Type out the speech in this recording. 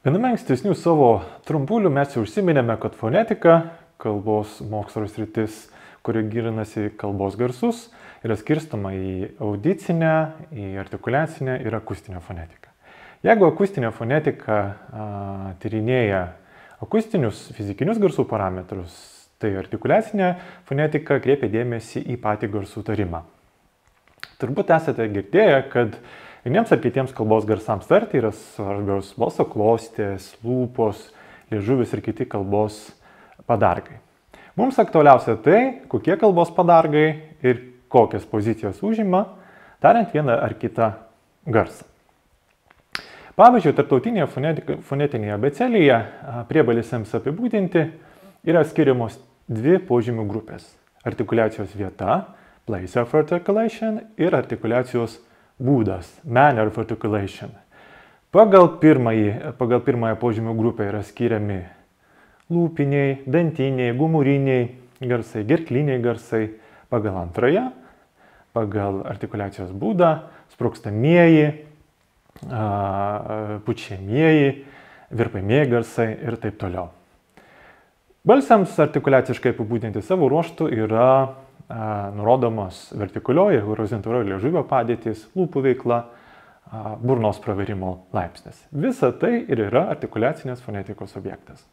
Viename ankstesnių savo trumpulių mes jau užsiminėme, kad fonetika, kalbos mokslo sritis, kuri gilinasi į kalbos garsus, yra skirstoma į audicinę, į artikuliacinę ir akustinę fonetiką. Jeigu akustinė fonetika tyrinėja akustinius fizikinius garsų parametrus, tai artikuliacinė fonetika kreipia dėmesį į patį garsų tarimą. Turbūt esate girdėję, kad vieniems ar kitiems kalbos garsams tarti yra svarbios balso klostės, lūpos, liežuvis ir kiti kalbos padargai. Mums aktualiausia tai, kokie kalbos padargai ir kokias pozicijas užima, tariant vieną ar kitą garsą. Pavyzdžiui, tarptautinėje fonetinėje abėcėlėje priebalsėms apibūdinti yra skiriamos dvi požymių grupės – artikuliacijos vieta, place of articulation, ir artikuliacijos būdas, manner of articulation. Pagal pirmąją požymių grupę yra skiriami lūpiniai, dantiniai, gumuriniai garsai, gerkliniai garsai. Pagal antrąją, pagal artikuliacijos būdą, sprogstamieji, pučiamieji, virpamieji garsai ir taip toliau. Balsiams artikuliaciškai apibūdinti savo ruožtu yra nurodomos vertikalioji, horizontalioji liežuvio padėtis, lūpų veikla, burnos pravėrimo laipsnis. Visa tai ir yra artikuliacinės fonetikos objektas.